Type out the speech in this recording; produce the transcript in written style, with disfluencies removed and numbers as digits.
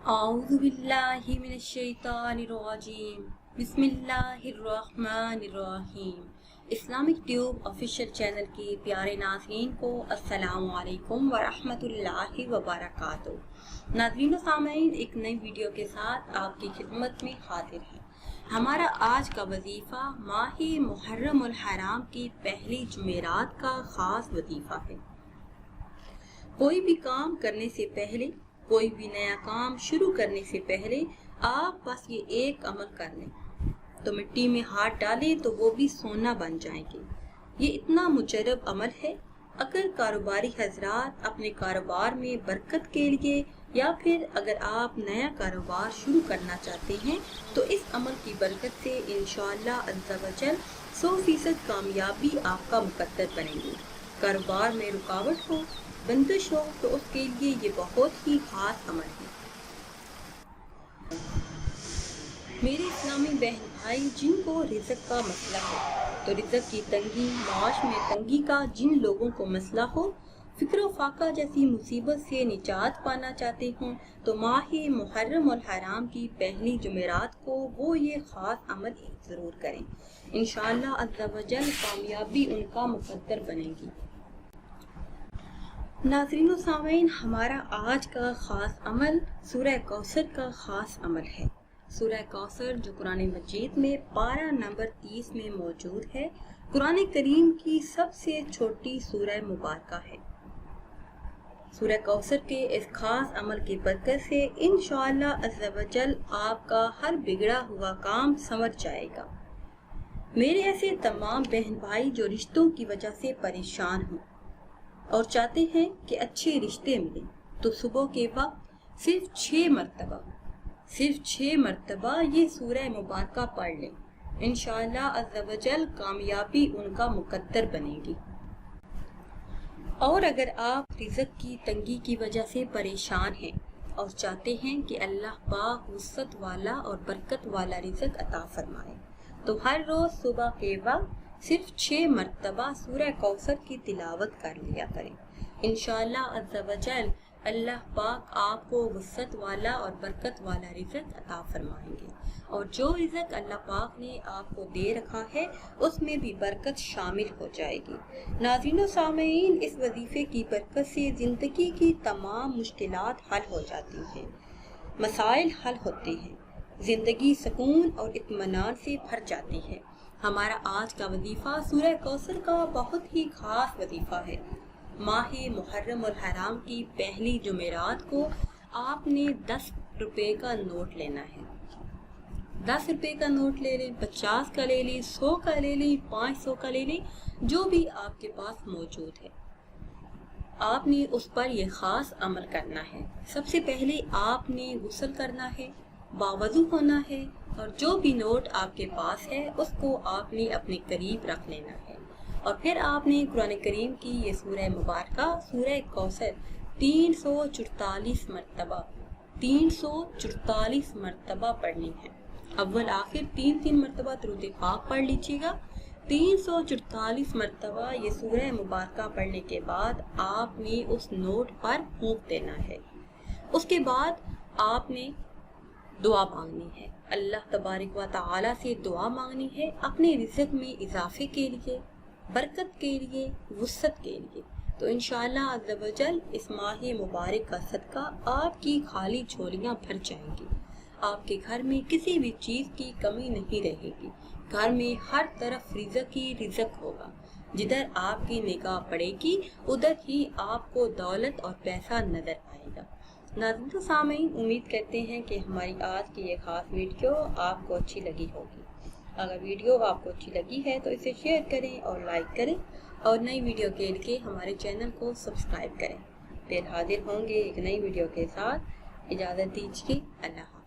أعوذ بالله من الشیطان الرجیم بسم اللہ الرحمن الرحیم۔ اسلامک ٹیوب آفیشیل چینل کی پیارے ناظرین کو السلام علیکم ورحمۃ اللہ وبرکاتہ۔ ناظرین و سامعین، ایک نئی ویڈیو کے ساتھ آپ کی خدمت میں حاضر ہیں۔ ہمارا آج کا وظیفہ ماہ محرم الحرام کی پہلی جمعرات کا خاص وظیفہ ہے۔ کوئی بھی کام کرنے سے پہلے، کوئی بھی نیا کام شروع کرنے سے پہلے آپ بس یہ ایک عمل کر لیں تو مٹی میں ہاتھ ڈالیں تو وہ بھی سونا بن جائیں گے۔ یہ اتنا مجرب عمل ہے۔ اگر کاروباری حضرات اپنے کاروبار میں برکت کے لیے یا پھر اگر آپ نیا کاروبار شروع کرنا چاہتے ہیں تو اس عمل کی برکت سے انشاءاللہ عز و جل 100% کامیابی آپ کا مقدر بنے گی۔ کاروبار میں رکاوٹ ہو، بندش ہو تو اس کے لیے یہ بہت ہی خاص عمل ہے۔ میرے اسلامی بہن بھائی، جن کو رزق کا مسئلہ ہو تو رزق کی تنگی، معاش میں تنگی کا جن لوگوں کو مسئلہ ہو، فکر و فاقہ جیسی مصیبت سے نجات پانا چاہتے ہوں تو ماہ محرم الحرام کی پہلی جمعرات کو وہ یہ خاص عمل ضرور کریں۔ انشاءاللہ عز و جل کامیابی ان کا مقدر بنے گی۔ ناظرین و سامعین، ہمارا آج کا خاص عمل سورہ کوثر کا خاص عمل ہے۔ سورہ کوثر جو قرآن مجید میں پارہ نمبر 30 میں موجود ہے، قرآن کریم کی سب سے چھوٹی سورہ مبارکہ ہے۔ سورہ کوثر کے اس خاص عمل کی برکت سے انشاءاللہ عز و جل آپ کا ہر بگڑا ہوا کام سنور جائے گا۔ میرے ایسے تمام بہن بھائی جو رشتوں کی وجہ سے پریشان ہوں اور چاہتے ہیں کہ اچھے رشتے ملیں تو صبح کے وقت صرف 6 مرتبہ یہ سورہ مبارکہ پڑھ لیں۔ انشاءاللہ عز و جل کامیابی ان کا مقدر بنے گی۔ اور اگر آپ رزق کی تنگی کی وجہ سے پریشان ہیں اور چاہتے ہیں کہ اللہ پاک وسعت والا اور برکت والا رزق عطا فرمائے تو ہر روز صبح کے وقت صرف 6 مرتبہ سورہ کوثر کی تلاوت کر لیا کریں۔ انشاءاللہ عز و جل اللہ پاک آپ کو وسعت والا اور برکت والا رزق عطا فرمائیں گے، اور جو رزق اللہ پاک نے آپ کو دے رکھا ہے اس میں بھی برکت شامل ہو جائے گی۔ ناظرین و سامعین، اس وظیفے کی برکت سے زندگی کی تمام مشکلات حل ہو جاتی ہیں، مسائل حل ہوتے ہیں، زندگی سکون اور اطمینان سے بھر جاتی ہے۔ ہمارا آج کا وظیفہ سورہ کوثر کا بہت ہی خاص وظیفہ ہے۔ ماہ محرم الحرام کی پہلی جمعرات کو آپ نے 10 روپے کا نوٹ لینا ہے۔ 10 روپے کا نوٹ لے لیں، 50 کا لے لیں، 100 کا لے لیں، 500 کا لے لیں، جو بھی آپ کے پاس موجود ہے۔ آپ نے اس پر یہ خاص عمل کرنا ہے۔ سب سے پہلے آپ نے غسل کرنا ہے، باوضو ہونا ہے، اور جو بھی نوٹ آپ کے پاس ہے اس کو آپ نے اپنے قریب رکھ لینا ہے، اور پھر آپ نے قرآن کریم کی یہ سورہ مبارکہ سورہ کوثر 344 مرتبہ پڑھنی ہے۔ اول آخر 3 مرتبہ درود پاک پڑھ لیجیے گا۔ 344 مرتبہ یہ سورہ مبارکہ پڑھنے کے بعد آپ نے اس نوٹ پر پھونک دینا ہے۔ اس کے بعد آپ نے دعا مانگنی ہے، اللہ تبارک و تعالی سے دعا مانگنی ہے اپنے رزق میں اضافے کے لیے، برکت کے لیے، وسعت کے لیے۔ تو انشاءاللہ عز و جل اس ماہ مبارک کا صدقہ آپ کی خالی جھولیاں بھر جائیں گی۔ آپ کے گھر میں کسی بھی چیز کی کمی نہیں رہے گی، گھر میں ہر طرف رزق ہی رزق ہوگا۔ جدھر آپ کی نگاہ پڑے گی ادھر ہی آپ کو دولت اور پیسہ نظر آئے گا۔ ناظرین و سامعین، امید کرتے ہیں کہ ہماری آج کی یہ خاص ویڈیو آپ کو اچھی لگی ہوگی۔ اگر ویڈیو آپ کو اچھی لگی ہے تو اسے شیئر کریں اور لائک کریں، اور نئی ویڈیو کے لیے ہمارے چینل کو سبسکرائب کریں۔ پھر حاضر ہوں گے ایک نئی ویڈیو کے ساتھ۔ اجازت دیجیے، اللہ حافظ۔